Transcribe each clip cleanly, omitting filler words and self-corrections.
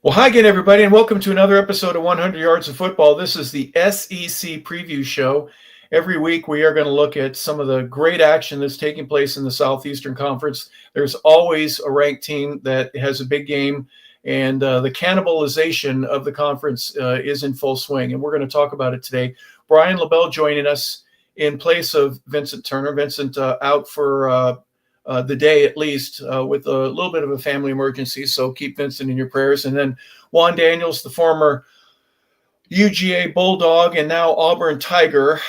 Well, hi again, everybody, and welcome to another episode of 100 Yards of Football. This is the SEC preview show. Every week, we are going to look at some of the great action that's taking place in the Southeastern Conference. There's always a ranked team that has a big game, and the cannibalization of the conference is in full swing, and we're going to talk about it today. Brian LaBelle joining us in place of Vincent Turner. Vincent out for the day at least with a little bit of a family emergency. So keep Vincent in your prayers. And then Juan Daniels, the former UGA Bulldog and now Auburn Tiger,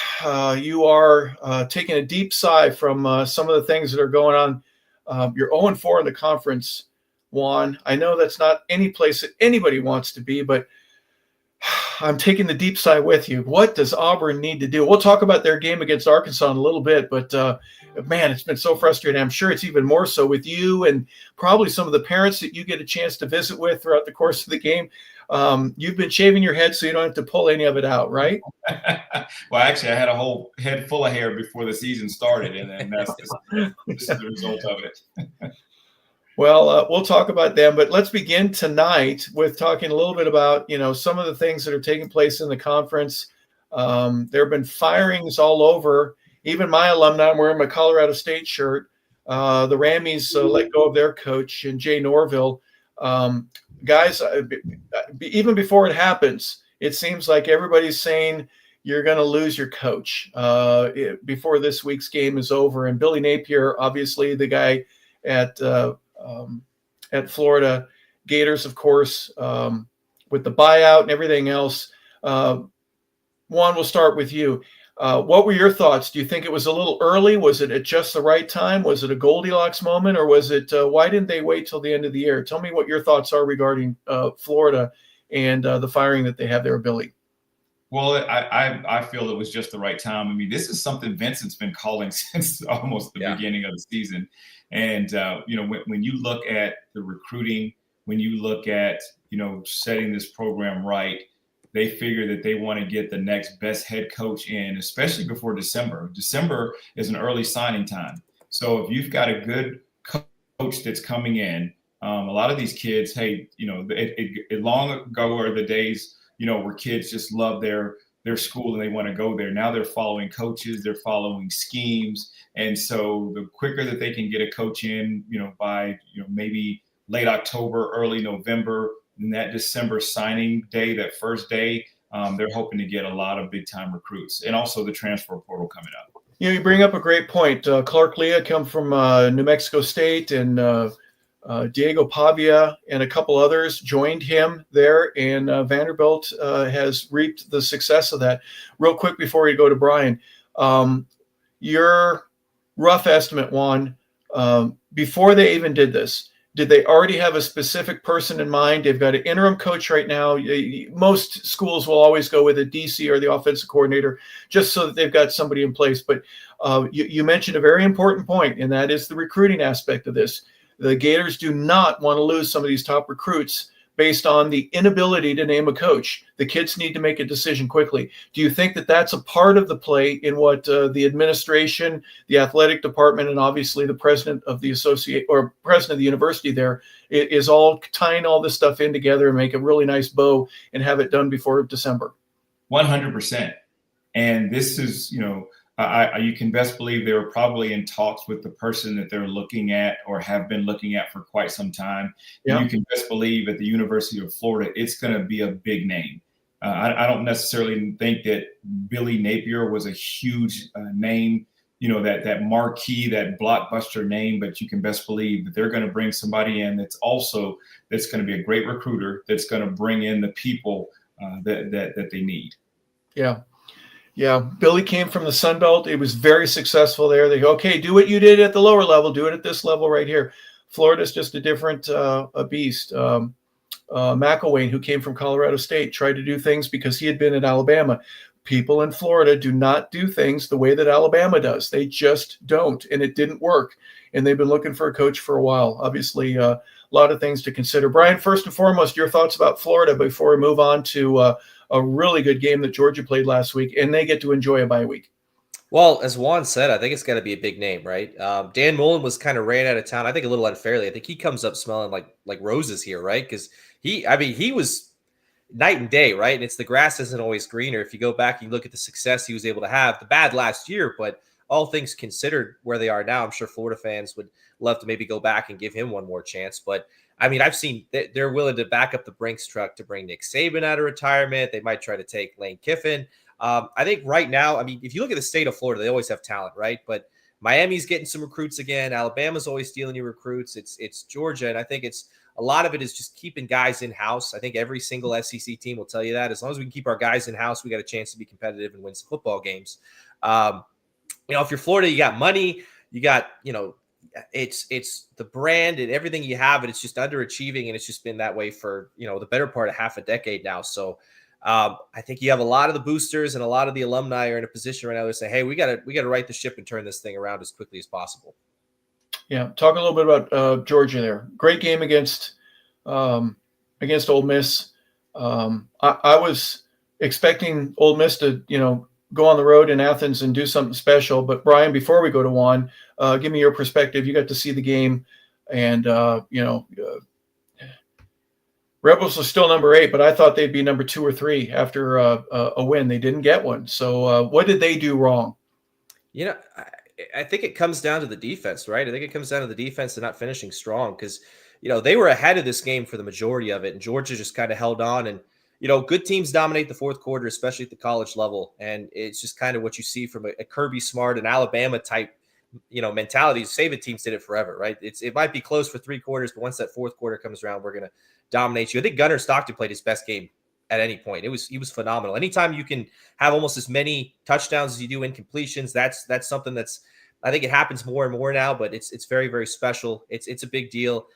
you are taking a deep sigh from some of the things that are going on. You're 0-4 in the conference, Juan. I know that's not any place that anybody wants to be, but I'm taking the deep sigh with you. What does Auburn need to do? We'll talk about their game against Arkansas in a little bit, but man, it's been so frustrating. I'm sure it's even more so with you and probably some of the parents that you get a chance to visit with throughout the course of the game. You've been shaving your head so you don't have to pull any of it out, right? Well, actually, I had a whole head full of hair before the season started, and then that's just the result of it. Well, we'll talk about them, but let's begin tonight with talking a little bit about, some of the things that are taking place in the conference. There have been firings all over. Even my alumni, I'm wearing my Colorado State shirt. The Rammies let go of their coach, and Jay Norville. Guys, even before it happens, it seems like everybody's saying you're going to lose your coach before this week's game is over. And Billy Napier, obviously the guy at Florida Gators, of course, with the buyout and everything else. Juan, we'll start with you. What were your thoughts? Do you think it was a little early? Was it at just the right time? Was it a Goldilocks moment, or was it why didn't they wait till the end of the year? Tell me what your thoughts are regarding Florida and the firing that they have there, Billy. Well, I feel it was just the right time. I mean, this is something Vincent's been calling since almost the beginning of the season. And, when you look at the recruiting, when you look at, setting this program right, they figure that they want to get the next best head coach in, especially before December. December is an early signing time. So if you've got a good coach that's coming in, a lot of these kids, hey, long ago are the days, where kids just love their school and they want to go there. Now they're following coaches, they're following schemes. And so the quicker that they can get a coach in, by, maybe late October, early November, and that December signing day, that first day, they're hoping to get a lot of big time recruits, and also the transfer portal coming up. You bring up a great point. Clark Leah come from New Mexico State, and Diego Pavia and a couple others joined him there, and Vanderbilt has reaped the success of that. Real quick before we go to Brian, your rough estimate, Juan, before they even did this, did they already have a specific person in mind? They've got an interim coach right now. Most schools will always go with a DC or the offensive coordinator just so that they've got somebody in place. But you mentioned a very important point, and that is the recruiting aspect of this. The Gators do not want to lose some of these top recruits based on the inability to name a coach. The kids need to make a decision quickly. Do you think that that's a part of the play in what the administration, the athletic department, and obviously the president of the president of the university there is all tying all this stuff in together and make a really nice bow and have it done before December? 100%. And this is, you can best believe they were probably in talks with the person that they're looking at or have been looking at for quite some time. Yeah. You can best believe at the University of Florida, it's going to be a big name. I don't necessarily think that Billy Napier was a huge name, that marquee, that blockbuster name, but you can best believe that they're going to bring somebody in that's going to be a great recruiter, that's going to bring in the people that they need. Yeah. Yeah, Billy came from the Sun Belt. It was very successful there. They go, okay, do what you did at the lower level, do it at this level right here. Florida's just a different a beast. McElwain, who came from Colorado State, tried to do things because he had been at Alabama. People in Florida do not do things the way that Alabama does. They just don't, and it didn't work. And they've been looking for a coach for a while. Obviously, a lot of things to consider. Brian, first and foremost, your thoughts about Florida before we move on to a really good game that Georgia played last week, and they get to enjoy a bye week. Well, as Juan said, I think it's got to be a big name, right? Dan Mullen was kind of ran out of town. I think a little unfairly. I think he comes up smelling like roses here, right? Because he was night and day, right? And it's the grass isn't always greener. If you go back and you look at the success he was able to have, the bad last year, but all things considered, where they are now, I'm sure Florida fans would love to maybe go back and give him one more chance. But I mean, I've seen they're willing to back up the Brinks truck to bring Nick Saban out of retirement. They might try to take Lane Kiffin. I think right now, I mean, if you look at the state of Florida, they always have talent, right? But Miami's getting some recruits again. Alabama's always stealing your recruits. It's Georgia, and I think it's a lot of it is just keeping guys in house. I think every single SEC team will tell you that. As long as we can keep our guys in house, we got a chance to be competitive and win some football games. If you're Florida, you got money, you got it's the brand and everything you have, and it's just underachieving, and it's just been that way for the better part of half a decade now. So. I think you have a lot of the boosters and a lot of the alumni are in a position right now to say, "Hey, we got to right the ship and turn this thing around as quickly as possible." Yeah, talk a little bit about Georgia there. Great game against Ole Miss. I was expecting Ole Miss to go on the road in Athens and do something special. But Brian, before we go to Juan, give me your perspective. You got to see the game, and Rebels was still number 8, but I thought they'd be number 2 or 3 after a win. They didn't get one. So what did they do wrong? I think it comes down to the defense, right? I think it comes down to the defense and not finishing strong because, they were ahead of this game for the majority of it. And Georgia just kind of held on. And, good teams dominate the fourth quarter, especially at the college level. And it's just kind of what you see from a Kirby Smart and Alabama type mentality. Saban teams did it forever, right? It might be close for 3 quarters, but once that fourth quarter comes around, we're going to dominate you. I think Gunnar Stockton played his best game at any point. He was phenomenal. Anytime you can have almost as many touchdowns as you do incompletions, that's something that's I think it happens more and more now, but it's very, very special. It's a big deal.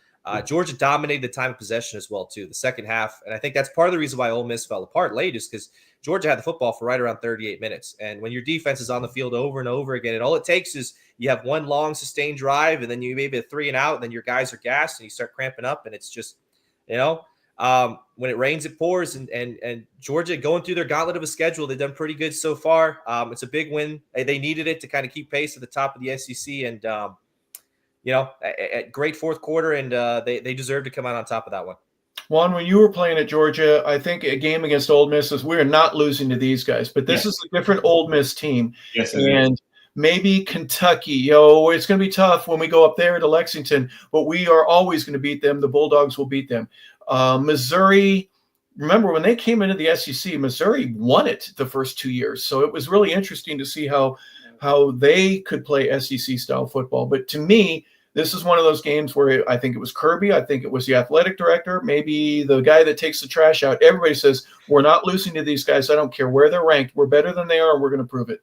Georgia dominated the time of possession as well, too, the second half. And I think that's part of the reason why Ole Miss fell apart late is because Georgia had the football for right around 38 minutes. And when your defense is on the field over and over again, and all it takes is you have one long sustained drive and then you maybe a 3 and out, and then your guys are gassed and you start cramping up. And it's just, when it rains, it pours. And Georgia going through their gauntlet of a schedule, they've done pretty good so far. It's a big win. They needed it to kind of keep pace at the top of the SEC. And, a great fourth quarter, and they deserve to come out on top of that one. Juan, when you were playing at Georgia, I think a game against Ole Miss is we're not losing to these guys, but this is a different Ole Miss team. Yes, and maybe Kentucky, it's going to be tough when we go up there to Lexington, but we are always going to beat them. The Bulldogs will beat them. Missouri, remember when they came into the SEC, Missouri won it the first 2 years. So it was really interesting to see how they could play SEC style football. But to me, this is one of those games where I think it was Kirby. I think it was the athletic director, maybe the guy that takes the trash out. Everybody says, we're not losing to these guys. I don't care where they're ranked. We're better than they are, and we're going to prove it.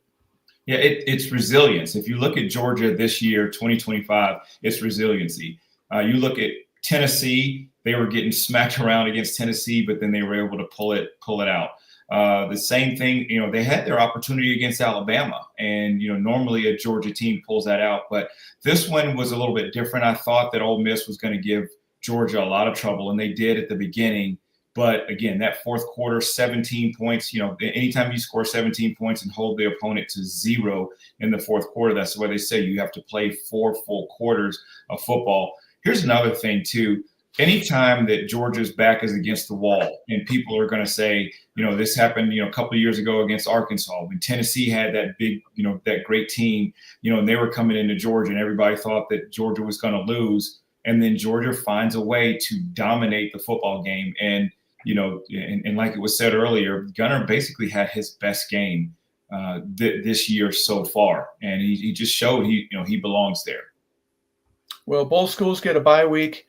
Yeah, it's resilience. If you look at Georgia this year, 2025, it's resiliency. You look at Tennessee, they were getting smacked around against Tennessee, but then they were able to pull it out. The same thing, they had their opportunity against Alabama, and normally a Georgia team pulls that out, but this one was a little bit different. I thought that Ole Miss was going to give Georgia a lot of trouble, and they did at the beginning. But again, that fourth quarter, 17 points, anytime you score 17 points and hold the opponent to 0 in the fourth quarter, that's why they say you have to play 4 full quarters of football. Here's another thing too. Anytime that Georgia's back is against the wall and people are going to say, this happened, a couple of years ago against Arkansas when Tennessee had that big, that great team, and they were coming into Georgia and everybody thought that Georgia was going to lose. And then Georgia finds a way to dominate the football game. And, and like it was said earlier, Gunnar basically had his best game this year so far. And he just showed he belongs there. Well, both schools get a bye week.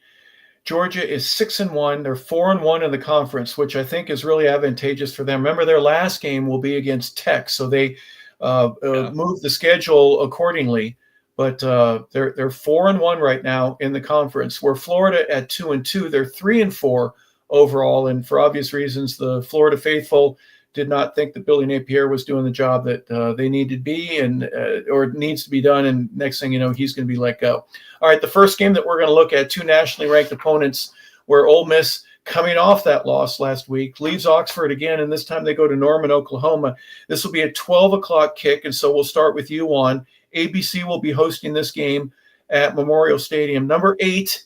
Georgia is 6-1. They're 4-1 in the conference, which I think is really advantageous for them. Remember, their last game will be against Tech, so they move the schedule accordingly. But they're 4-1 right now in the conference. Where Florida at 2-2, they're 3-4 overall. And for obvious reasons, the Florida faithful did not think that Billy Napier was doing the job that they needed to be or needs to be done. And next thing you know, he's going to be let go. All right, the first game that we're going to look at, 2 nationally ranked opponents where Ole Miss coming off that loss last week, leaves Oxford again, and this time they go to Norman, Oklahoma. This will be a 12 o'clock kick, and so we'll start with you, Juan. ABC will be hosting this game at Memorial Stadium. Number 8,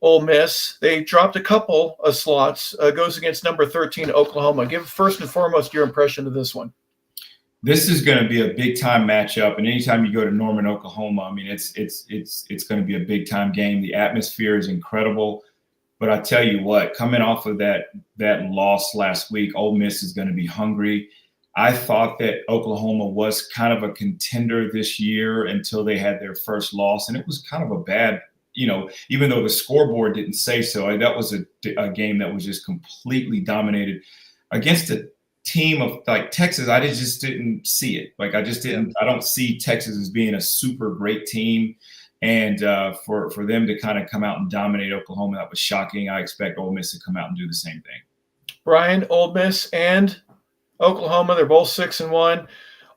Ole Miss. They dropped a couple of slots. Goes against number 13, Oklahoma. Give first and foremost your impression of this one. This is going to be a big time matchup, and anytime you go to Norman, Oklahoma, I mean, it's going to be a big time game. The atmosphere is incredible. But I tell you what, coming off of that loss last week, Ole Miss is going to be hungry. I thought that Oklahoma was kind of a contender this year until they had their first loss, and it was kind of a bad, even though the scoreboard didn't say so. That was a game that was just completely dominated against a team of like Texas. I just didn't see it. Like I don't see Texas as being a super great team. And for them to kind of come out and dominate Oklahoma, that was shocking. I expect Ole Miss to come out and do the same thing. Brian, Ole Miss and Oklahoma, they're both 6-1.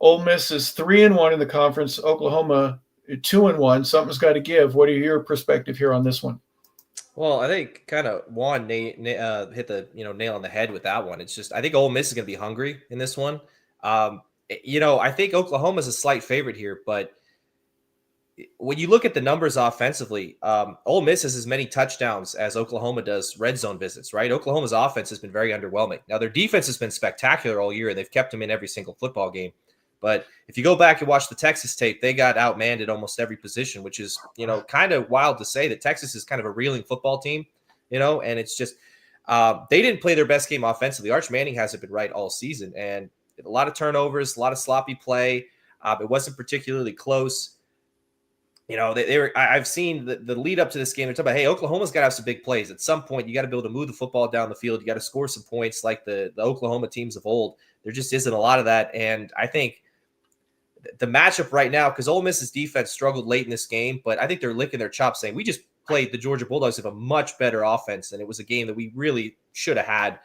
Ole Miss is 3-1 in the conference. Oklahoma 2-1. Something's got to give. What are your perspective here on this one? Well, I think kind of Juan hit the nail on the head with that one. It's just I think Ole Miss is going to be hungry in this one. I think Oklahoma is a slight favorite here, but when you look at the numbers offensively, Ole Miss has as many touchdowns as Oklahoma does red zone visits, right? Oklahoma's offense has been very underwhelming. Now, their defense has been spectacular all year, and they've kept them in every single football game. But if you go back and watch the Texas tape, they got outmanned at almost every position, which is, kind of wild to say that Texas is kind of a reeling football team, and it's just they didn't play their best game offensively. Arch Manning hasn't been right all season, and a lot of turnovers, a lot of sloppy play. It wasn't particularly close. They were. I've seen the lead up to this game. They're talking about, hey, Oklahoma's got to have some big plays. At some point, you got to be able to move the football down the field. You got to score some points like the Oklahoma teams of old. There just isn't a lot of that. And I think the matchup right now, because Ole Miss's defense struggled late in this game, but I think they're licking their chops saying, we just played the Georgia Bulldogs have a much better offense, and it was a game that we really should have had.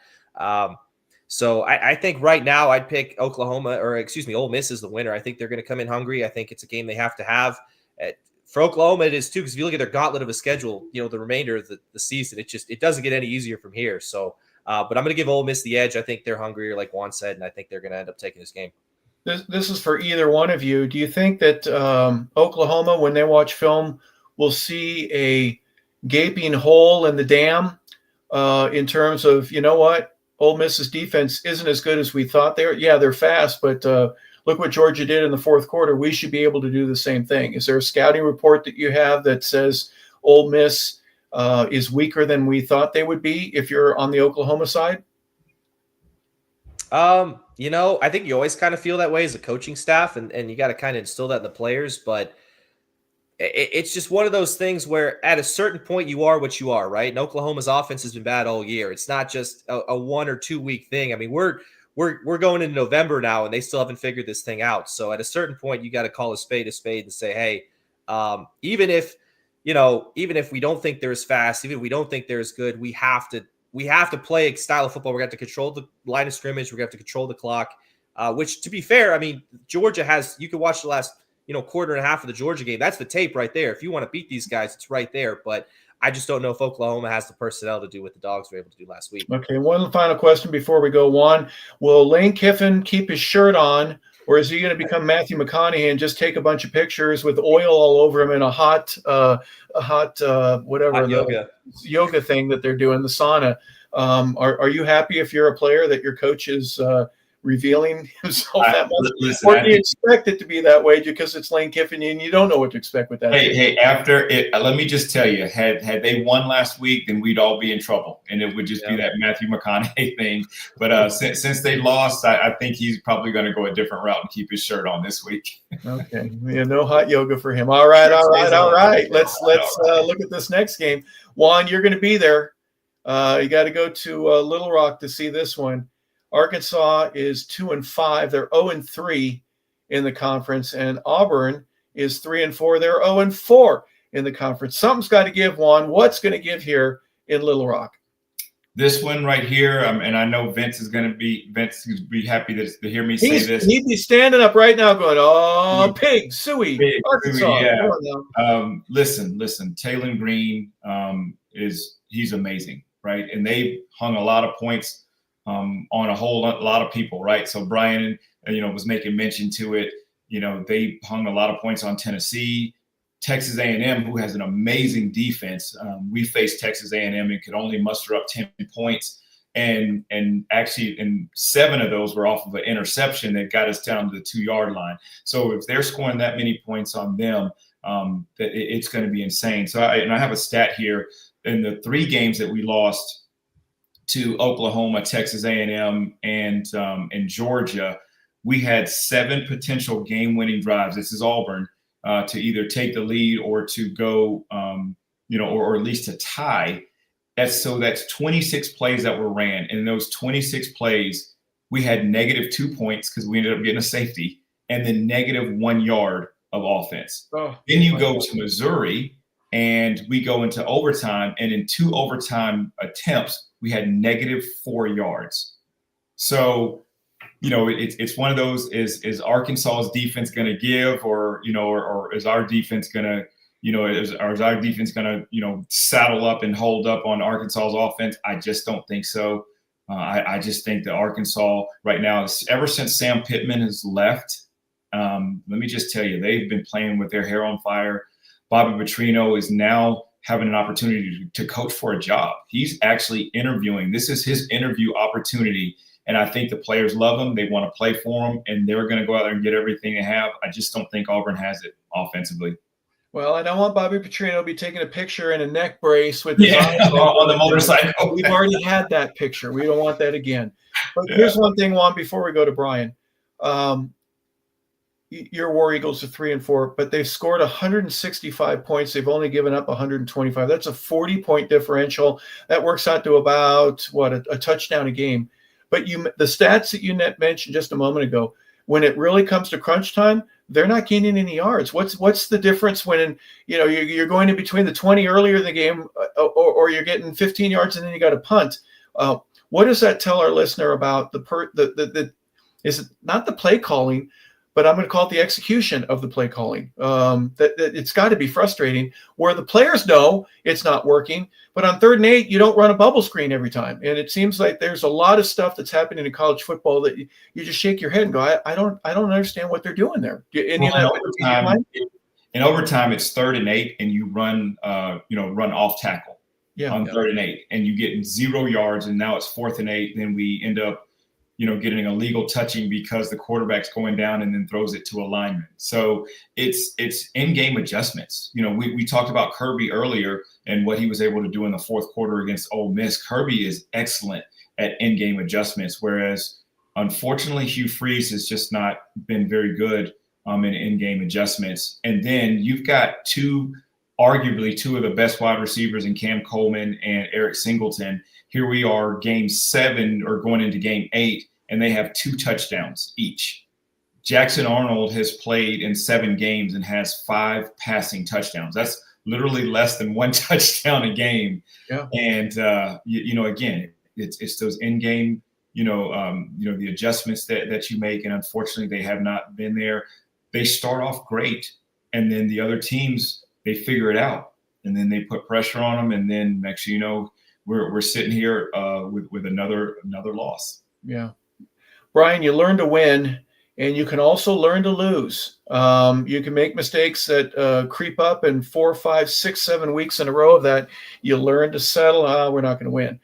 So I think right now I'd pick Ole Miss as the winner. I think they're going to come in hungry. I think it's a game they have to have. For Oklahoma, it is too, because if you look at their gauntlet of a schedule, the remainder of the season, it doesn't get any easier from here. So, but I'm going to give Ole Miss the edge. I think they're hungrier, like Juan said, and I think they're going to end up taking this game. This is for either one of you. Do you think that Oklahoma, when they watch film, will see a gaping hole in the dam in terms of, Ole Miss's defense isn't as good as we thought they were? Yeah, they're fast, but look what Georgia did in the fourth quarter. We should be able to do the same thing. Is there a scouting report that you have that says Ole Miss is weaker than we thought they would be if you're on the Oklahoma side? I think you always kind of feel that way as a coaching staff, and you got to kind of instill that in the players. But it's just one of those things where at a certain point you are what you are, right? And Oklahoma's offense has been bad all year. It's not just a 1 or 2 week thing. I mean, we're going into November now, and they still haven't figured this thing out. So at a certain point, you got to call a spade and say, hey, even if we don't think they're as fast, even if we don't think they're as good, we have to play a style of football. We're going to have to control the line of scrimmage. We're going to have to control the clock, which, to be fair, I mean, Georgia has – you can watch the last, quarter and a half of the Georgia game. That's the tape right there. If you want to beat these guys, it's right there. But I just don't know if Oklahoma has the personnel to do what the Dogs were able to do last week. Okay, one final question before we go, Juan. Will Lane Kiffin keep his shirt on, or is he going to become Matthew McConaughey and just take a bunch of pictures with oil all over him in a hot yoga thing that they're doing, the sauna? Are you happy if you're a player that your coach is revealing himself that much? Listen, or do you expect it to be that way because it's Lane Kiffin and you don't know what to expect with that? Hey, after it, let me just tell you, had they won last week, then we'd all be in trouble, and it would just be that Matthew McConaughey thing. But since they lost, I think he's probably going to go a different route and keep his shirt on this week. Okay, no hot yoga for him. All right. Let's look at this next game. Juan, you're going to be there. You got to go to Little Rock to see this one. Arkansas is 2-5. They're 0-3 in the conference, and Auburn is 3-4. They're 0-4 in the conference. Something's got to give, Juan. What's going to give here in Little Rock? This one right here, and I know Vince is going to be happy to hear me say this. He'd be standing up right now going, "Oh, pig, suey, Arkansas." Yeah. Listen, Taylor Green he's amazing. Right. right? And they hung a lot of points on a whole lot of people, right? So Brian, was making mention to it. They hung a lot of points on Tennessee, Texas A&M, who has an amazing defense. We faced Texas A&M and could only muster up 10 points. And actually, 7 of those were off of an interception that got us down to the 2-yard line. So if they're scoring that many points on them, it's going to be insane. So I have a stat here. In the 3 games that we lost to Oklahoma, Texas A&M, and Georgia, we had 7 potential game-winning drives. This is Auburn, to either take the lead or to go, or at least to tie. That's 26 plays that were ran. And in those 26 plays, we had -2 points because we ended up getting a safety, and then -1 yard of offense. Then you go to Missouri, and we go into overtime, and in 2 overtime attempts, we had -4 yards. So, it's one of those, is Arkansas's defense going to give, or is our defense going to, is our defense going to, saddle up and hold up on Arkansas's offense? I just don't think so. I just think that Arkansas right now, ever since Sam Pittman has left, let me just tell you, they've been playing with their hair on fire. Bobby Petrino is now having an opportunity to coach for a job. He's actually interviewing. This is his interview opportunity. And I think the players love him. They want to play for him, and they're going to go out there and get everything they have. I just don't think Auburn has it offensively. Well, I don't want Bobby Petrino to be taking a picture in a neck brace with his eyes on the motorcycle. We've already had that picture. We don't want that again. But here's one thing, Juan, before we go to Brian. Your War Eagles are 3-4, but they've scored 165 points. They've only given up 125. That's a 40-point differential. That works out to about, a touchdown a game. But the stats that you mentioned just a moment ago, when it really comes to crunch time, they're not gaining any yards. What's the difference when you're going in between the 20 earlier in the game, or you're getting 15 yards and then you got to punt? What does that tell our listener about is it not the play calling, but I'm going to call it the execution of the play calling? That it's got to be frustrating where the players know it's not working, but on 3rd and 8, you don't run a bubble screen every time. And it seems like there's a lot of stuff that's happening in college football that you just shake your head and go, I don't understand what they're doing there. In overtime, it's 3rd and 8, and you run off tackle on 3rd and 8, and you get 0 yards, and now it's 4th and 8. Then we end up getting a legal touching because the quarterback's going down and then throws it to a lineman. So it's in-game adjustments. We talked about Kirby earlier and what he was able to do in the 4th quarter against Ole Miss. Kirby is excellent at in-game adjustments, whereas unfortunately Hugh Freeze has just not been very good in in-game adjustments. And then you've got arguably two of the best wide receivers in Cam Coleman and Eric Singleton. Here we are, game 7 or going into game 8, and they have 2 touchdowns each. Jackson Arnold has played in 7 games and has 5 passing touchdowns. That's literally less than 1 touchdown a game. Yeah. And again, it's those in-game, the adjustments that you make, and unfortunately they have not been there. They start off great, and then the other teams, they figure it out, and then they put pressure on them, and then next thing you know, we're sitting here with another loss. Yeah. Brian, you learn to win, and you can also learn to lose. You can make mistakes that creep up, and 4, 5, 6, 7 weeks in a row of that, you learn to settle. We're not going to win.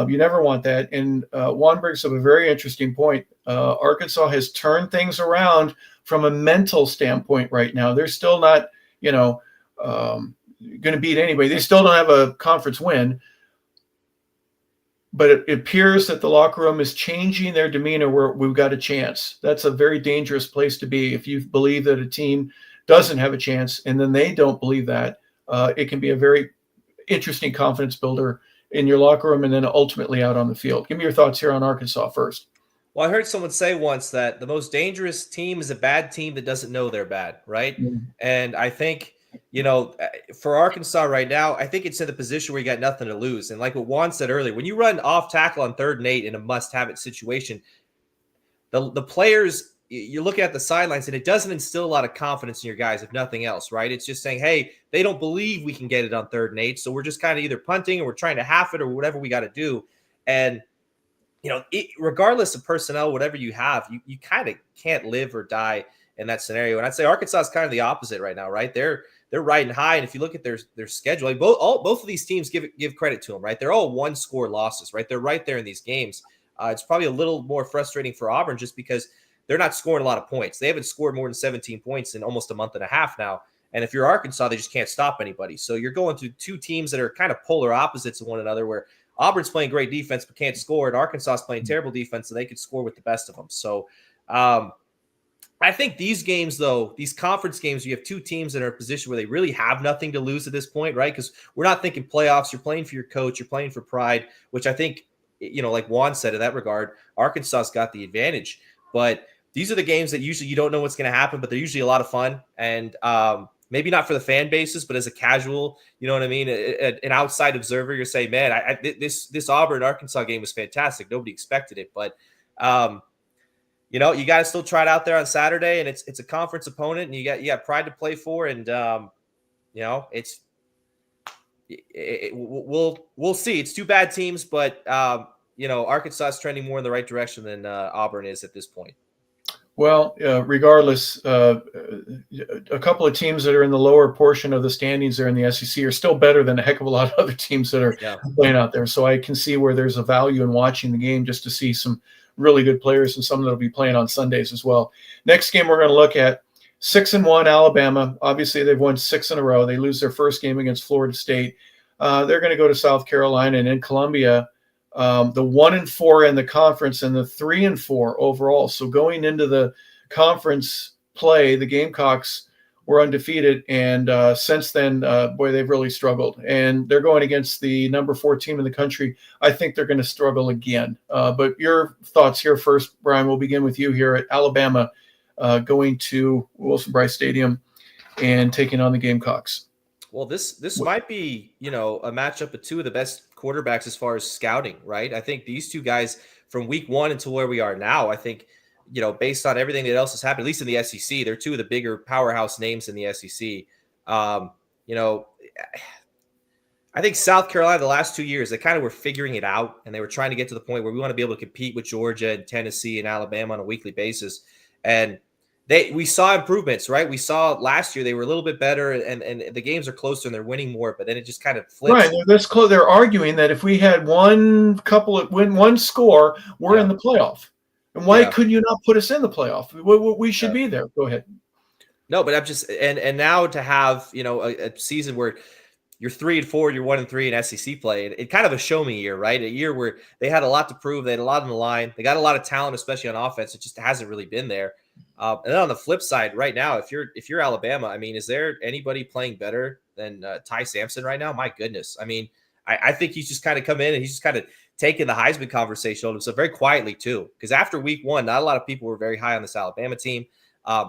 You never want that. And Juan brings up a very interesting point. Arkansas has turned things around from a mental standpoint right now. They're still not, going to beat anybody. They still don't have a conference win. But it appears that the locker room is changing their demeanor where we've got a chance. That's a very dangerous place to be. If you believe that a team doesn't have a chance and then they don't believe that, it can be a very interesting confidence builder in your locker room and then ultimately out on the field. Give me your thoughts here on Arkansas first. Well, I heard someone say once that the most dangerous team is a bad team that doesn't know they're bad, right? Mm-hmm. And I think, for Arkansas right now, I think it's in the position where you got nothing to lose. And like what Juan said earlier, when you run off tackle on 3rd and 8 in a must-have-it situation, the players you're looking at the sidelines, and it doesn't instill a lot of confidence in your guys, if nothing else, right? It's just saying, hey, they don't believe we can get it on 3rd and 8, so we're just kind of either punting or we're trying to half it or whatever we got to do. And regardless of personnel, whatever you have, you kind of can't live or die in that scenario. And I'd say Arkansas is kind of the opposite right now, right? They're riding high, and if you look at their schedule, like both of these teams give credit to them, right? They're all 1-score losses, right? They're right there in these games. It's probably a little more frustrating for Auburn just because they're not scoring a lot of points. They haven't scored more than 17 points in almost a month and a half now. And if you're Arkansas, they just can't stop anybody. So you're going through two teams that are kind of polar opposites of one another, where Auburn's playing great defense but can't score, and Arkansas is playing terrible defense, so they could score with the best of them. So I think these games, though, these conference games, you have two teams that are in a position where they really have nothing to lose at this point, right? Because we're not thinking playoffs. You're playing for your coach. You're playing for pride, which I think, like Juan said in that regard, Arkansas's got the advantage. But these are the games that usually you don't know what's going to happen, but they're usually a lot of fun. And maybe not for the fan bases, but as a casual, you know what I mean? An outside observer, you're saying, man, this Auburn-Arkansas game was fantastic. Nobody expected it. But, you got to still try it out there on Saturday, and it's a conference opponent, and you got pride to play for. And, we'll see. It's two bad teams, but, Arkansas is trending more in the right direction than Auburn is at this point. Well, regardless, a couple of teams that are in the lower portion of the standings there in the SEC are still better than a heck of a lot of other teams that are playing out there. So I can see where there's a value in watching the game just to see some really good players and some that will be playing on Sundays as well. Next game we're going to look at 6-1 Alabama. Obviously, they've won 6 in a row. They lose their first game against Florida State. They're going to go to South Carolina and in Columbia. The 1-4 in the conference and the 3-4 overall. So going into the conference play, the Gamecocks were undefeated, and since then, they've really struggled. And they're going against the number 4 team in the country. I think they're going to struggle again. But your thoughts here first, Brian. We'll begin with you here at Alabama, going to Wilson-Brice Stadium and taking on the Gamecocks. Well, this might be, a matchup of two of the best quarterbacks as far as scouting, right? I think these two guys from week 1 until where we are now, I think, based on everything that else has happened, at least in the SEC, they're two of the bigger powerhouse names in the SEC. I think South Carolina, the last 2 years, they kind of were figuring it out, and they were trying to get to the point where we want to be able to compete with Georgia and Tennessee and Alabama on a weekly basis. And we saw improvements, right? We saw last year they were a little bit better, and the games are closer and they're winning more, but then it just kind of flips. Right, that's close. They're arguing that if we had one score, we're in the playoff. And why couldn't you not put us in the playoff? We should be there. Go ahead. No, but I'm just and now to have a season where you're 3-4, you're 1-3 in SEC play, it kind of a show me year, right? A year where they had a lot to prove, they had a lot on the line, they got a lot of talent, especially on offense. It just hasn't really been there. And then on the flip side, right now, if you're Alabama, I mean, is there anybody playing better than Ty Sampson right now? My goodness. I mean, I think he's just kind of come in and he's just kind of taken the Heisman conversation on himself very quietly too. Because after week 1, not a lot of people were very high on this Alabama team.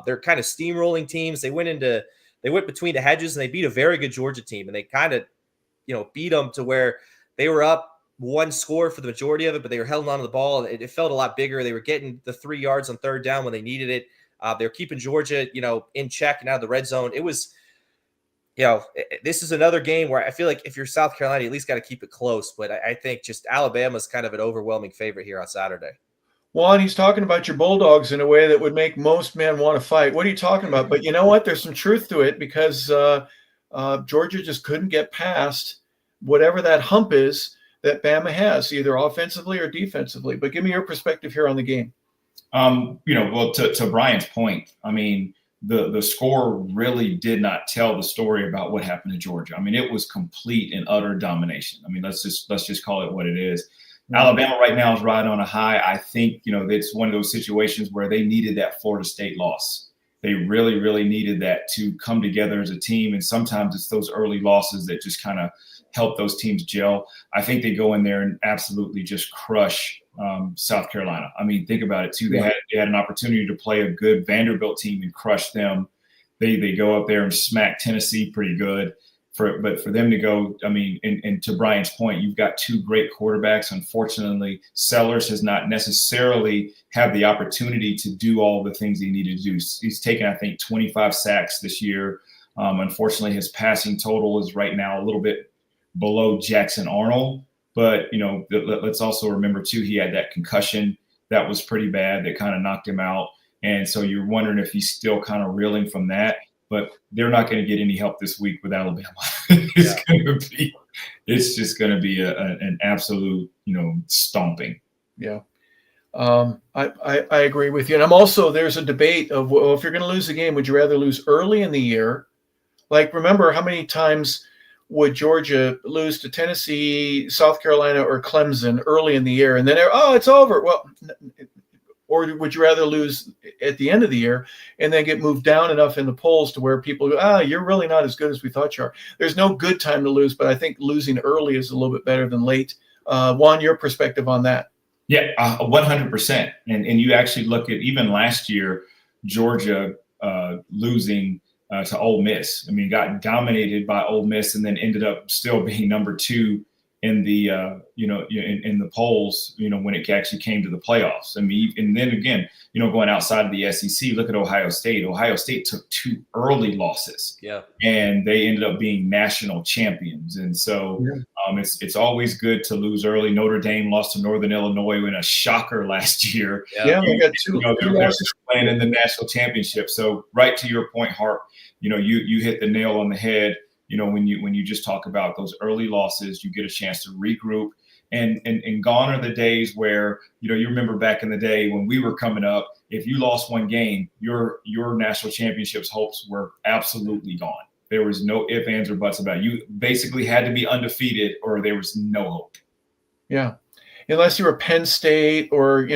They're kind of steamrolling teams. They went between the hedges and they beat a very good Georgia team, and they kind of, beat them to where they were up 1 score for the majority of it, but they were held on to the ball. It felt a lot bigger. They were getting the 3 yards on 3rd down when they needed it. They were keeping Georgia, in check and out of the red zone. It was, this is another game where I feel like if you're South Carolina, you at least got to keep it close. But I think just Alabama's kind of an overwhelming favorite here on Saturday. Juan, he's talking about your Bulldogs in a way that would make most men want to fight. What are you talking about? But you know what? There's some truth to it, because Georgia just couldn't get past whatever that hump is that Bama has, either offensively or defensively. But give me your perspective here on the game. Well, to Brian's point, I mean, the score really did not tell the story about what happened to Georgia. I mean, it was complete and utter domination. I mean, let's just call it what it is. Mm-hmm. Alabama right now is riding on a high. I think, it's one of those situations where they needed that Florida State loss. They really, really needed that to come together as a team. And sometimes it's those early losses that just kind of help those teams gel. I think they go in there and absolutely just crush South Carolina. I mean, think about it too. They had an opportunity to play a good Vanderbilt team and crush them. They go up there and smack Tennessee pretty good. but for them to go, I mean, and to Brian's point, you've got two great quarterbacks. Unfortunately, Sellers has not necessarily had the opportunity to do all the things he needed to do. He's taken, I think, 25 sacks this year. Unfortunately, his passing total is right now a little bit below Jackson Arnold. But, let's also remember, too, he had that concussion that was pretty bad that kind of knocked him out. And so you're wondering if he's still kind of reeling from that. But they're not going to get any help this week with Alabama. It's just going to be an absolute, stomping. Yeah. I agree with you. And I'm also, there's a debate of, well, if you're going to lose the game, would you rather lose early in the year? Like, remember how many times would Georgia lose to Tennessee, South Carolina, or Clemson early in the year? And then, it's over. Well, or would you rather lose at the end of the year and then get moved down enough in the polls to where people go, you're really not as good as we thought you are? There's no good time to lose, but I think losing early is a little bit better than late. Juan, your perspective on that? Yeah, 100%. And you actually look at even last year, Georgia losing to Ole Miss. I mean, got dominated by Ole Miss and then ended up still being number 2 in the in the polls, when it actually came to the playoffs. I mean, and then again, going outside of the SEC, look at Ohio State. Ohio State took 2 early losses, and they ended up being national champions. And so it's always good to lose early. Notre Dame lost to Northern Illinois in a shocker last year. They got 2 they're playing in the national championship. So right to your point, Hart, you hit the nail on the head. When you just talk about those early losses, you get a chance to regroup, and gone are the days where, you remember back in the day when we were coming up, if you lost one game, your national championships hopes were absolutely gone. There was no ifs, ands, or buts about it. You basically had to be undefeated or there was no hope. Yeah. Unless you were Penn State or,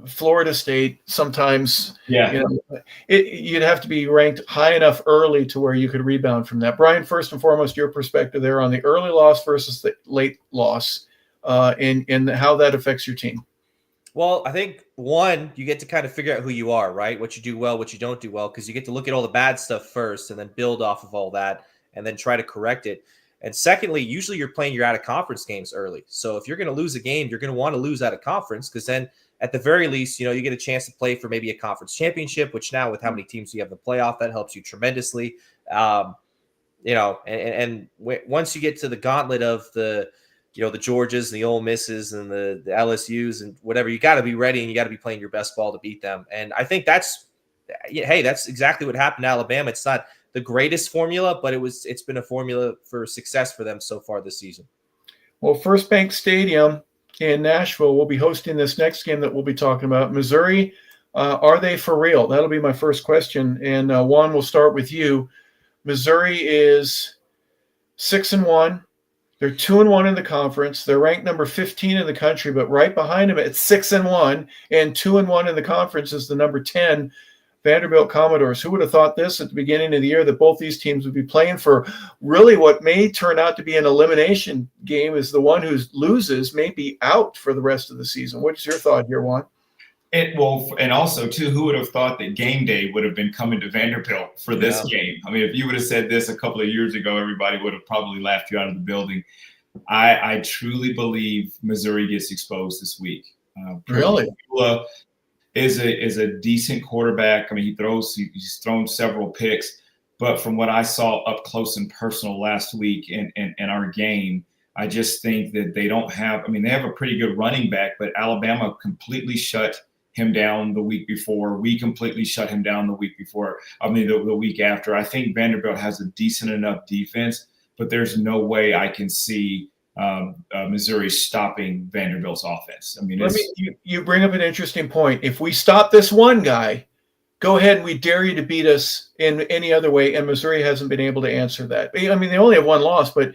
Florida State, sometimes, you'd have to be ranked high enough early to where you could rebound from that. Brian, first and foremost, your perspective there on the early loss versus the late loss, and how that affects your team. Well, I think, one, you get to kind of figure out who you are, right? What you do well, what you don't do well, because you get to look at all the bad stuff first and then build off of all that and then try to correct it. And secondly, usually you're playing your out-of-conference games early. So if you're going to lose a game, you're going to want to lose out of conference, because then at the very least, you get a chance to play for maybe a conference championship, which now with how many teams you have in the playoff, that helps you tremendously. Once you get to the gauntlet of the Georgias, the Ole Misses, and the LSUs and whatever, you got to be ready and you got to be playing your best ball to beat them. And I think that's exactly what happened to Alabama. It's not the greatest formula, but it's been a formula for success for them so far this season. Well, First Bank Stadium in Nashville will be hosting this next game that we'll be talking about. Missouri, are they for real? That'll be my first question. And Juan, we'll start with you. Missouri is 6-1. They're 2-1 in the conference. They're ranked number 15 in the country, but right behind them at 6-1 and 2-1 in the conference is the number 10 Vanderbilt Commodores. Who would have thought this at the beginning of the year, that both these teams would be playing for really what may turn out to be an elimination game, as the one who loses may be out for the rest of the season. What's your thought here, Juan? And also, too, who would have thought that game day would have been coming to Vanderbilt for this game? I mean, if you would have said this a couple of years ago, everybody would have probably laughed you out of the building. I truly believe Missouri gets exposed this week. Really? Is a decent quarterback. I mean, he's thrown several picks, but from what I saw up close and personal last week in our game, I just think that they don't have. I mean, they have a pretty good running back, but Alabama completely shut him down the week before. We completely shut him down the week before. I mean, the week after. I think Vanderbilt has a decent enough defense, but there's no way I can see Missouri stopping Vanderbilt's offense. I mean, you bring up an interesting point. If we stop this one guy, go ahead and we dare you to beat us in any other way. And Missouri hasn't been able to answer that. I mean, they only have one loss, but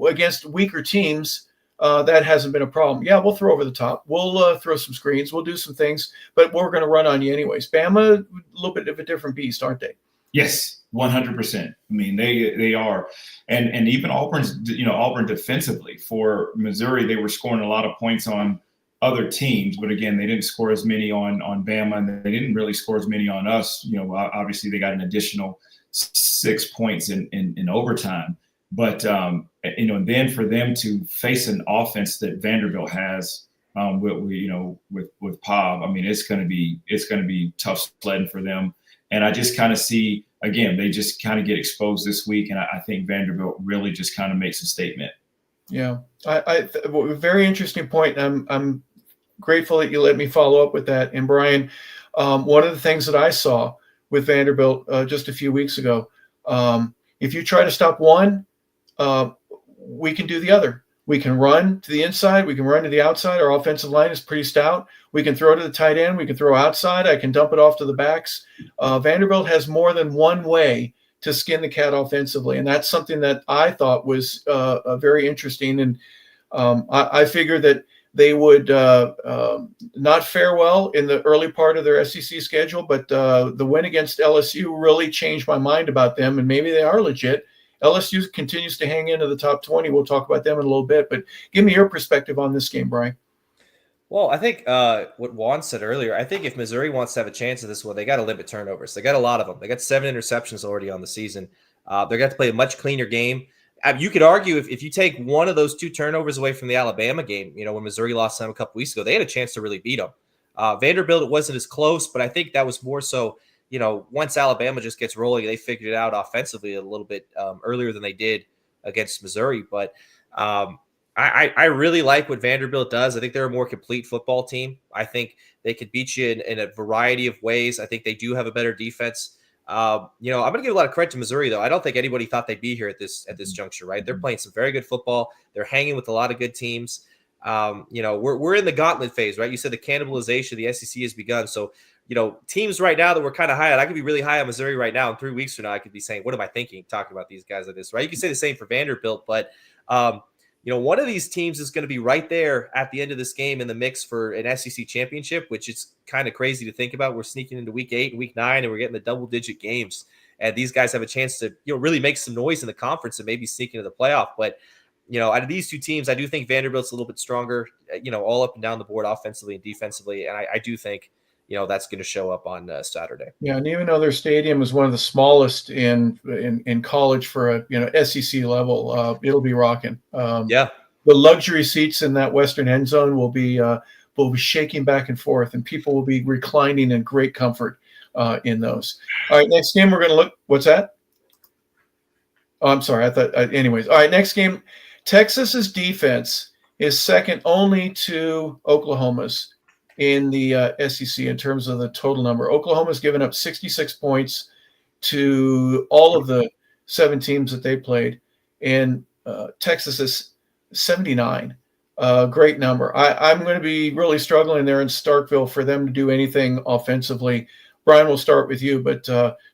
against weaker teams, that hasn't been a problem. Yeah, we'll throw over the top. We'll throw some screens. We'll do some things, but we're going to run on you anyways. Bama, a little bit of a different beast, aren't they? Yes, 100%. I mean, they are, and even Auburn defensively for Missouri, they were scoring a lot of points on other teams, but again, they didn't score as many on Bama, and they didn't really score as many on us. Obviously they got an additional 6 points in overtime. But and then for them to face an offense that Vanderbilt has with Pop, I mean, it's going to be tough sledding for them. And I just kind of see, again, they just kind of get exposed this week, and I think Vanderbilt really just kind of makes a statement. Yeah, very interesting point. I'm grateful that you let me follow up with that. And Brian, one of the things that I saw with Vanderbilt just a few weeks ago, if you try to stop one, we can do the other. We can run to the inside. We can run to the outside. Our offensive line is pretty stout. We can throw to the tight end. We can throw outside. I can dump it off to the backs. Vanderbilt has more than one way to skin the cat offensively, and that's something that I thought was very interesting. And I figured that they would not fare well in the early part of their SEC schedule, but the win against LSU really changed my mind about them, and maybe they are legit. LSU continues to hang into the top 20. We'll talk about them in a little bit, but give me your perspective on this game, Brian. Well, I think what Juan said earlier, I think if Missouri wants to have a chance of this one, they got to limit turnovers. They got a lot of them. They got 7 interceptions already on the season. They're going to have to play a much cleaner game. You could argue if you take one of those 2 turnovers away from the Alabama game, when Missouri lost them a couple weeks ago, they had a chance to really beat them. Vanderbilt, it wasn't as close, but I think that was more so, once Alabama just gets rolling, they figured it out offensively a little bit earlier than they did against Missouri. But I really like what Vanderbilt does. I think they're a more complete football team. I think they could beat you in a variety of ways. I think they do have a better defense. I'm going to give a lot of credit to Missouri, though. I don't think anybody thought they'd be here at this juncture, right? They're playing some very good football. They're hanging with a lot of good teams. We're in the gauntlet phase, right? You said the cannibalization of the SEC has begun. So, teams right now that we're kind of high on, I could be really high on Missouri right now. And 3 weeks from now, I could be saying, what am I thinking talking about these guys like this, right? You can say the same for Vanderbilt, but one of these teams is going to be right there at the end of this game in the mix for an SEC championship, which is kind of crazy to think about. We're sneaking into week 8 and week 9, and we're getting the double-digit games. And these guys have a chance to, really make some noise in the conference and maybe sneak into the playoff. But, out of these 2 teams, I do think Vanderbilt's a little bit stronger, all up and down the board offensively and defensively. And I do think, that's going to show up on Saturday. Yeah, and even though their stadium is one of the smallest in college for a SEC level, it'll be rocking. The luxury seats in that western end zone will be shaking back and forth, and people will be reclining in great comfort in those. All right, next game we're going to look. What's that? Oh, I'm sorry. I thought. Anyways, all right. Next game, Texas's defense is second only to Oklahoma's in the SEC in terms of the total number. Oklahoma's given up 66 points to all of the 7 teams that they played, and Texas is 79. Great number. I'm going to be really struggling there in Starkville for them to do anything offensively. Brian, we'll start with you, but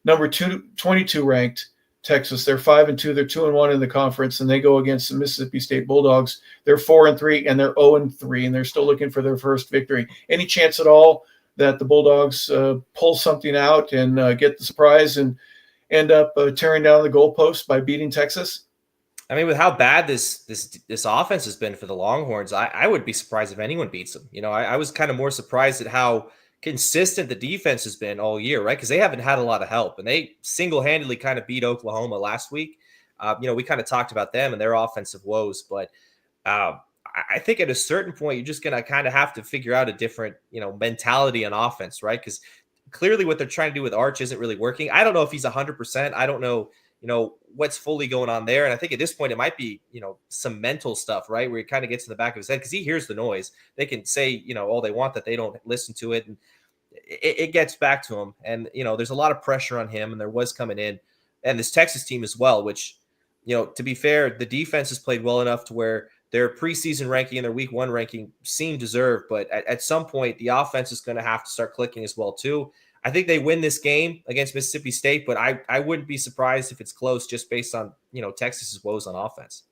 number 22 ranked Texas. They're 5-2. They're 2-1 in the conference, and they go against the Mississippi State Bulldogs. They're 4-3, and they're 0-3, and they're still looking for their first victory. Any chance at all that the Bulldogs pull something out and get the surprise and end up tearing down the goalpost by beating Texas? I mean, with how bad this offense has been for the Longhorns, I would be surprised if anyone beats them. I was kind of more surprised at how consistent the defense has been all year, right? Because they haven't had a lot of help, and they single-handedly kind of beat Oklahoma last week. We kind of talked about them and their offensive woes, but I think at a certain point, you're just going to kind of have to figure out a different, mentality on offense, right? Because clearly what they're trying to do with Arch isn't really working. I don't know if he's 100%. I don't know, what's fully going on there. And I think at this point, it might be, some mental stuff, right? Where he kind of gets in the back of his head because he hears the noise. They can say, all they want, that they don't listen to it. And it gets back to him. And, there's a lot of pressure on him, and there was coming in. And this Texas team as well, which, to be fair, the defense has played well enough to where their preseason ranking and their week 1 ranking seem deserved. But at some point, the offense is going to have to start clicking as well, too. I think they win this game against Mississippi State, but I wouldn't be surprised if it's close just based on, Texas's woes on offense.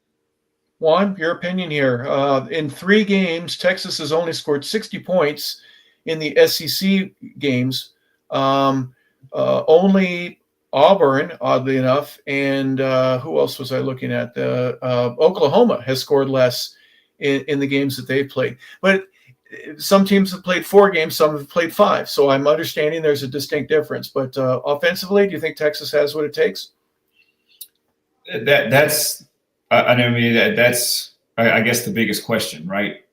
Juan, your opinion here. In 3 games, Texas has only scored 60 points in the SEC games. Only Auburn, oddly enough, and who else was I looking at? Oklahoma has scored less in the games that they've played. But some teams have played 4 games, some have played 5. So I'm understanding there's a distinct difference. But offensively, do you think Texas has what it takes? That's I guess the biggest question, right?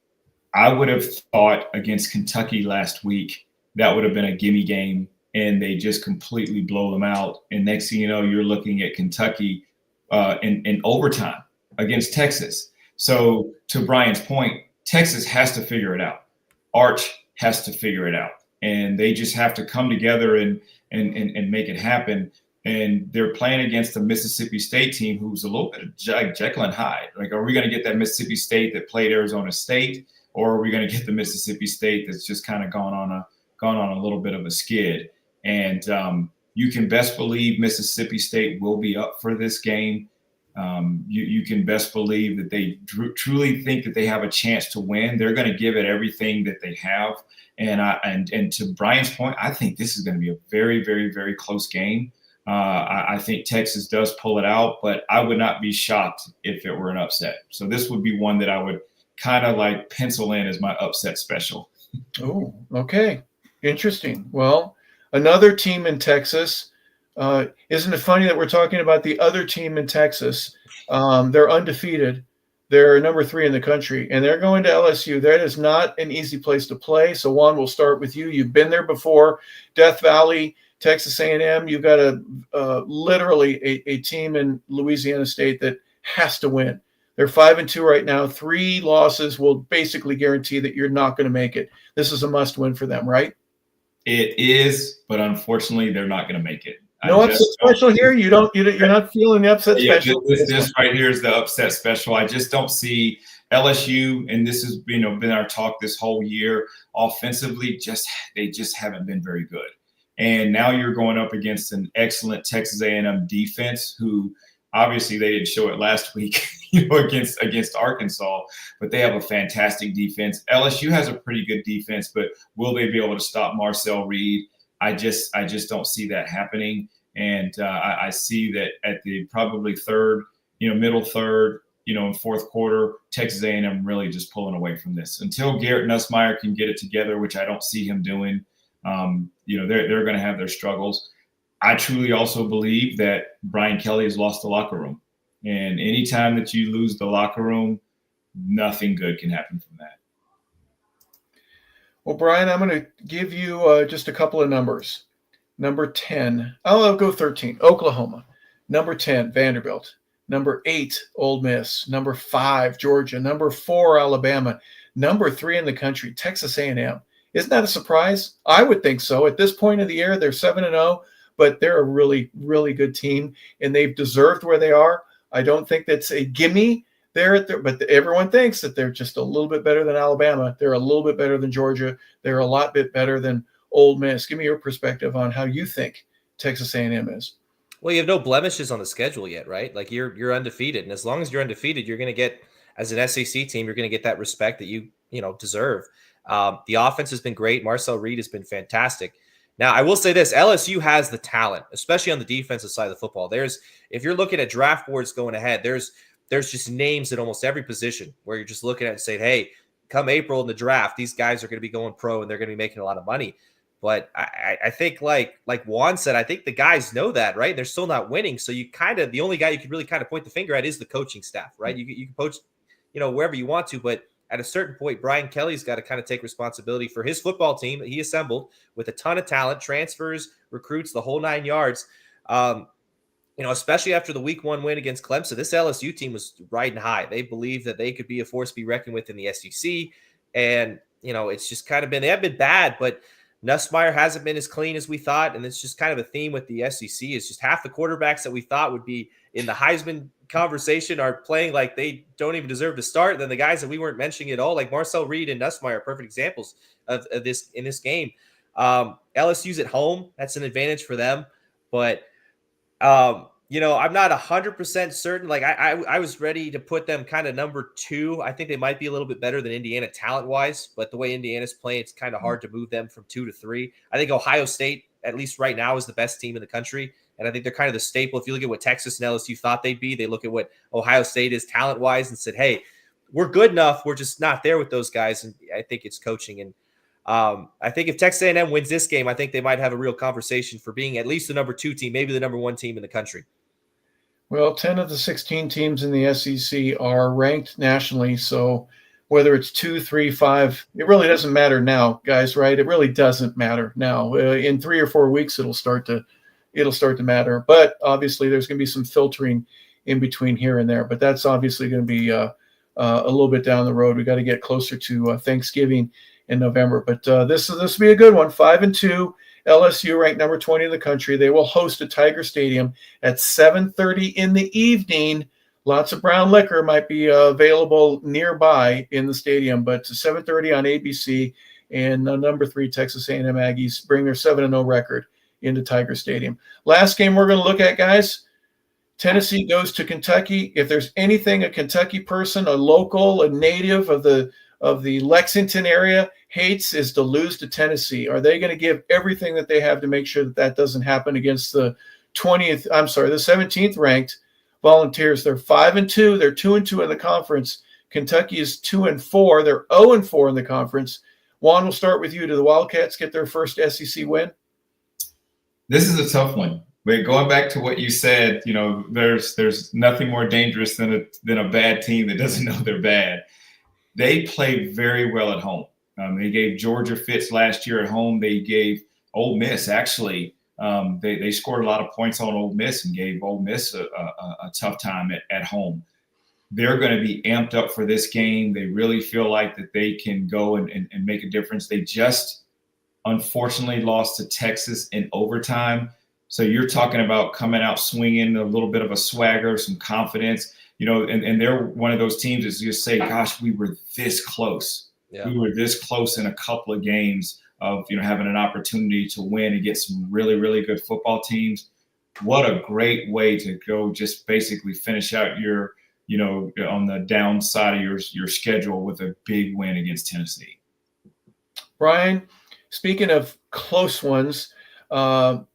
I would have thought against Kentucky last week that would have been a gimme game, and they just completely blow them out. And next thing you know, you're looking at Kentucky in overtime against Texas. So to Brian's point, Texas has to figure it out. Arch has to figure it out, and they just have to come together and make it happen. And they're playing against a Mississippi State team who's a little bit of Jekyll and Hyde. Like, are we going to get that Mississippi State that played Arizona State, or are we going to get the Mississippi State that's just kind of gone on a little bit of a skid? And you can best believe Mississippi State will be up for this game. You can best believe that they truly think that they have a chance to win. They're going to give it everything that they have. And to Brian's point, I think this is going to be a very, very, very close game. I think Texas does pull it out, but I would not be shocked if it were an upset. So this would be one that I would kind of like pencil in as my upset special. Oh, okay. Interesting. Well, another team in Texas. Isn't it funny that we're talking about the other team in Texas? They're undefeated. They're number 3 in the country, and they're going to LSU. That is not an easy place to play. So, Juan, we'll start with you. You've been there before. Death Valley, Texas A&M. You've got literally a team in Louisiana State that has to win. They're 5-2 right now. 3 losses will basically guarantee that you're not going to make it. This is a must-win for them, right? It is, but unfortunately, they're not going to make it. No upset special here. You're not feeling the upset special. This right here is the upset special. I just don't see LSU, and this has been our talk this whole year. Offensively, they just haven't been very good. And now you're going up against an excellent Texas A&M defense, who obviously they didn't show it last week, against Arkansas, but they have a fantastic defense. LSU has a pretty good defense, but will they be able to stop Marcel Reed? I just don't see that happening. And I see that at the probably third, middle third, in fourth quarter, Texas A&M really just pulling away from this until Garrett Nussmeier can get it together, which I don't see him doing. They're going to have their struggles. I truly also believe that Brian Kelly has lost the locker room. And anytime that you lose the locker room, nothing good can happen from that. Well, Brian, I'm going to give you just a couple of numbers. Number 10, I'll go 13, Oklahoma. Number 10, Vanderbilt. Number 8, Ole Miss. Number 5, Georgia. Number 4, Alabama. Number 3 in the country, Texas A&M. Isn't that a surprise? I would think so. At this point of the year, they're 7-0, but they're a really, really good team, and they've deserved where they are. I don't think that's a gimme there, but everyone thinks that they're just a little bit better than Alabama. They're a little bit better than Georgia. They're a lot bit better than Ole Miss. Give me your perspective on how you think Texas A&M is. Well, you have no blemishes on the schedule yet, right? Like you're undefeated, and as long as you're undefeated, you're going to get, as an SEC team, you're going to get that respect that you deserve. The offense has been great. Marcel Reed has been fantastic. Now, I will say this: LSU has the talent, especially on the defensive side of the football. If you're looking at draft boards going ahead, there's just names at almost every position where you're just looking at it and saying, hey, come April in the draft, these guys are going to be going pro and they're going to be making a lot of money. But I think like Juan said, I think the guys know that, right? They're still not winning. So the only guy you could really kind of point the finger at is the coaching staff, right? You can coach, wherever you want to, but at a certain point, Brian Kelly's got to kind of take responsibility for his football team that he assembled with a ton of talent, transfers, recruits, the whole 9 yards. Especially after the week 1 win against Clemson, this LSU team was riding high. They believed that they could be a force to be reckoned with in the SEC. And, it's just kind of they have been bad, but Nussmeier hasn't been as clean as we thought. And it's just kind of a theme with the SEC is just half the quarterbacks that we thought would be in the Heisman conversation are playing like they don't even deserve to start. And then the guys that we weren't mentioning at all, like Marcel Reed and Nussmeier, are perfect examples of this in this game. LSU's at home. That's an advantage for them. But, I'm not 100% certain. Like I was ready to put them kind of number 2. I think they might be a little bit better than Indiana talent-wise, but the way Indiana's playing, it's kind of hard to move them from 2 to 3. I think Ohio State, at least right now, is the best team in the country. And I think they're kind of the staple. If you look at what Texas and LSU thought they'd be, they look at what Ohio State is talent-wise and said, hey, we're good enough. We're just not there with those guys. And I think it's coaching. And I think if Texas A&M wins this game, I think they might have a real conversation for being at least the number 2 team, maybe the number 1 team in the country. Well, 10 of the 16 teams in the SEC are ranked nationally. So whether it's 2, 3, 5, it really doesn't matter now, guys, right? It really doesn't matter now. In 3 or 4 weeks, it'll start to matter. But obviously, there's going to be some filtering in between here and there. But that's obviously going to be a little bit down the road. We got to get closer to Thanksgiving in November. But this will be a good one. 5-2. LSU ranked number 20 in the country. They will host at Tiger Stadium at 7:30 in the evening. Lots of brown liquor might be available nearby in the stadium, but 7:30 on ABC. And number 3 Texas A&M Aggies bring their 7-0 record into Tiger Stadium. Last game we're going to look at, guys. Tennessee goes to Kentucky. If there's anything a Kentucky person, a local, a native of the Lexington area hates, is to lose to Tennessee. Are they going to give everything that they have to make sure that doesn't happen against the 17th ranked Volunteers? They're 5-2. They're 2-2 in the conference. Kentucky is 2-4. They're 0-4 in the conference. Juan, we'll start with you. Do the Wildcats get their first SEC win? This is a tough one. But going back to what you said, there's nothing more dangerous than a bad team that doesn't know they're bad. They played very well at home. They gave Georgia fits last year at home. They gave Ole Miss, actually, they scored a lot of points on Ole Miss and gave Ole Miss a tough time at home. They're going to be amped up for this game. They really feel like that they can go and make a difference. They just unfortunately lost to Texas in overtime. So you're talking about coming out swinging, a little bit of a swagger, some confidence, and they're one of those teams that just say, gosh, we were this close. Yeah. We were this close in a couple of games of, having an opportunity to win and get some really, really good football teams. What a great way to go, just basically finish out your, on the downside of your schedule with a big win against Tennessee. Brian, speaking of close ones,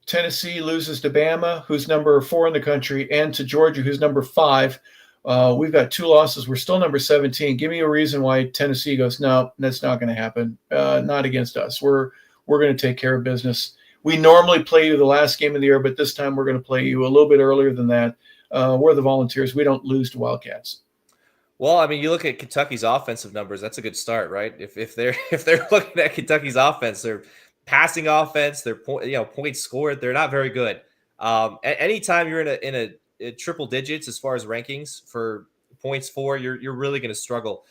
Tennessee loses to Bama, who's number 4 in the country, and to Georgia, who's number 5. We've got 2 losses. We're still number 17. Give me a reason why Tennessee goes, no, that's not going to happen. Not against us. We're going to take care of business. We normally play you the last game of the year, but this time we're going to play you a little bit earlier than that. We're the Volunteers. We don't lose to Wildcats. Well, I mean, you look at Kentucky's offensive numbers. That's a good start, right? If they're looking at Kentucky's offense, their passing offense, their points scored, they're not very good. Anytime you're in a triple digits as far as rankings for points for, you're really going to struggle.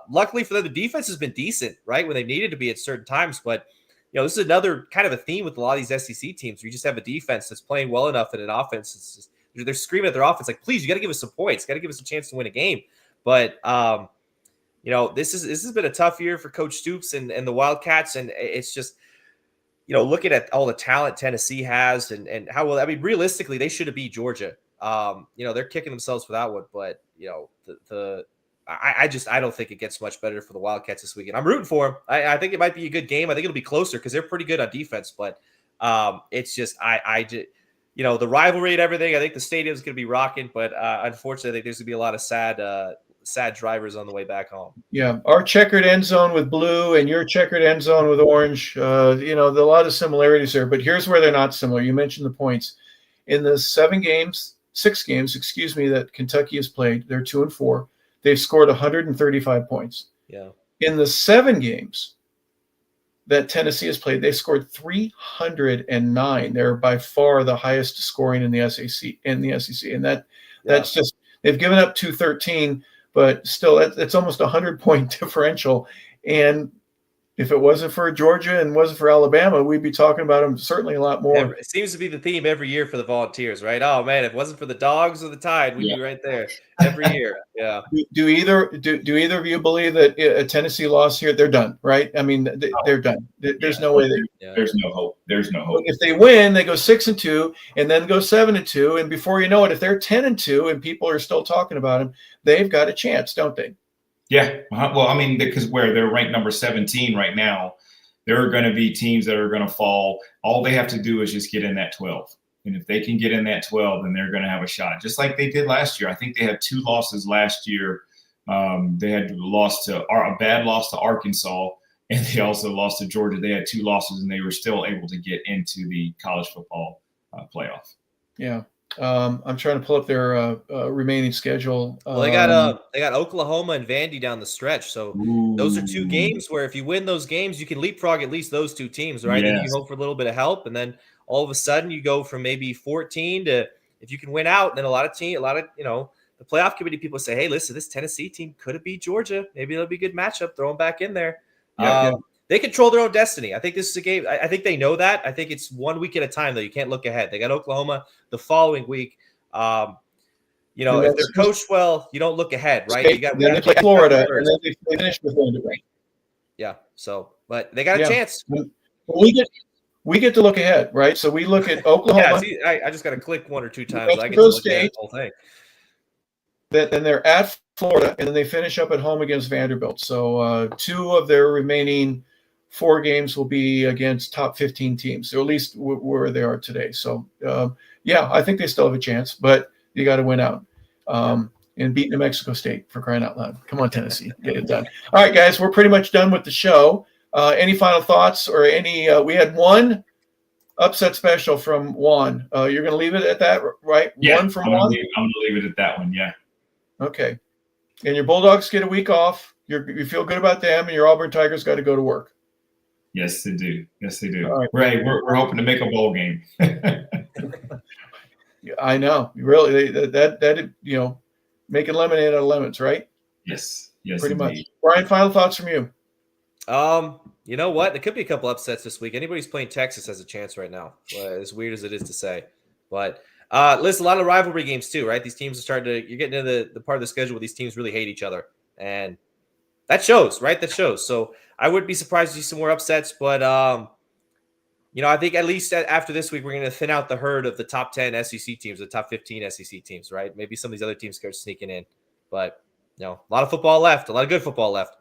Luckily for them, the defense has been decent, right, when they needed to be at certain times. But this is another kind of a theme with a lot of these SEC teams. Where you just have a defense that's playing well enough and an offense. They're screaming at their offense like, please, you got to give us some points, got to give us a chance to win a game. But this has been a tough year for Coach Stoops and the Wildcats, and it's just. Looking at all the talent Tennessee has and how well, I mean, realistically, they should have beat Georgia. They're kicking themselves for that one, but I don't think it gets much better for the Wildcats this weekend. I'm rooting for them. I think it might be a good game. I think it'll be closer because they're pretty good on defense, but it's just, the rivalry and everything, I think the stadium's going to be rocking, but unfortunately, I think there's going to be a lot of sad drivers on the way back home. Yeah, our checkered end zone with blue and your checkered end zone with orange, there's a lot of similarities there, but here's where they're not similar. You mentioned the points. In the 6 games, that Kentucky has played, they're 2-4. They've scored 135 points. Yeah. In the 7 games that Tennessee has played, they scored 309. They're by far the highest scoring in the SEC. And that's just, they've given up 213. But still, it's almost a 100-point differential. And if it wasn't for Georgia and wasn't for Alabama, we'd be talking about them certainly a lot more. It seems to be the theme every year for the Volunteers, right? Oh, man, if it wasn't for the Dogs or the Tide, we'd be right there every year. Yeah. Do either of you believe that a Tennessee loss here, they're done, right? I mean, they're done. There's no way. There's no hope. There's no hope. If they win, they go 6-2 and then go 7-2. And before you know it, if they're 10-2 and people are still talking about them, they've got a chance, don't they? Yeah. Well, I mean, because where they're ranked number 17 right now, there are going to be teams that are going to fall. All they have to do is just get in that 12. And if they can get in that 12, then they're going to have a shot, just like they did last year. I think they had 2 losses last year They had a bad loss to Arkansas, and they also lost to Georgia. They had 2 losses, and they were still able to get into the college football playoff. Yeah. I'm trying to pull up their remaining schedule. Well, they got Oklahoma and Vandy down the stretch. So those are 2 games where if you win those games, you can leapfrog at least those 2 teams, right? Yes. Then you hope for a little bit of help, and then all of a sudden you go from maybe 14 to, if you can win out, and then a lot of the playoff committee people say, hey, listen, this Tennessee team could have beat Georgia. Maybe it'll be a good matchup. Throw them back in there. They control their own destiny. I think this is a game. I think they know that. I think it's 1 week at a time, though. You can't look ahead. They got Oklahoma the following week. If they're coached well, you don't look ahead, right? Then they play Florida, and then they finish with Vanderbilt. Yeah. So, but they got a chance. We get to look ahead, right? So we look at Oklahoma. I just got to click 1 or 2 times. I get to look at the whole thing. Then they're at Florida, and then they finish up at home against Vanderbilt. So 2 of their remaining 4 games will be against top 15 teams, or at least where they are today. So, I think they still have a chance, but you got to win out and beat New Mexico State, for crying out loud. Come on, Tennessee, get it done. All right, guys, we're pretty much done with the show. Any final thoughts or any? We had 1 upset special from Juan. You're going to leave it at that, right? Yeah, 1 from Juan. I'm going to leave it at that one. Yeah. Okay. And your Bulldogs get a week off. You feel good about them, and your Auburn Tigers got to go to work. Yes, they do. Yes, they do. All right. We're hoping to make a bowl game. I know. Really, that making lemonade out of lemons, right? Yes, pretty indeed. much. Brian, final thoughts from you? You know what? There could be a couple upsets this week. Anybody's playing Texas has a chance right now. As weird as it is to say, but listen, a lot of rivalry games too, right? These teams are starting to. You're getting into the part of the schedule where these teams really hate each other, and that shows, right? That shows. So I wouldn't be surprised to see some more upsets, but I think at least after this week, we're going to thin out the herd of the top 10 SEC teams, the top 15 SEC teams, right? Maybe some of these other teams start sneaking in, but a lot of football left, a lot of good football left.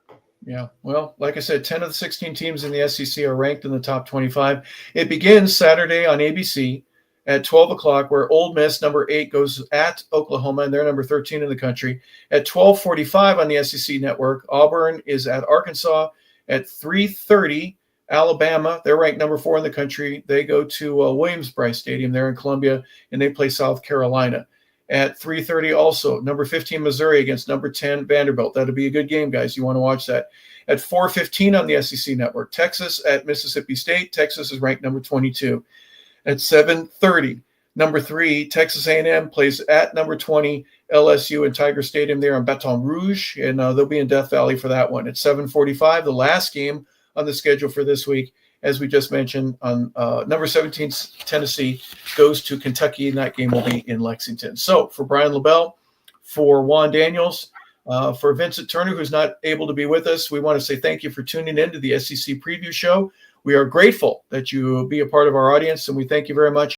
Yeah, well, like I said, 10 of the 16 teams in the SEC are ranked in the top 25. It begins Saturday on ABC at 12 o'clock, where Ole Miss, number 8, goes at Oklahoma, and they're number 13 in the country. At 12:45 on the SEC network, Auburn is at Arkansas. At 3:30, Alabama, they're ranked number 4 in the country. They go to Williams-Brice Stadium there in Columbia, and they play South Carolina. At 3:30 also, number 15 Missouri against number 10 Vanderbilt. That'll be a good game, guys. You want to watch that. At 4:15 on the SEC network, Texas at Mississippi State. Texas is ranked number 22. At 7:30, number 3 Texas A&M plays at number 20 LSU in Tiger Stadium there in Baton Rouge, and they'll be in Death Valley for that one. At 7:45, the last game on the schedule for this week, as we just mentioned, on number 17 Tennessee goes to Kentucky, and that game will be in Lexington. So for Brian LaBelle, for Juan Daniels, for Vincent Turner, who's not able to be with us, we want to say thank you for tuning in to the SEC Preview Show. We are grateful that you be a part of our audience, and we thank you very much.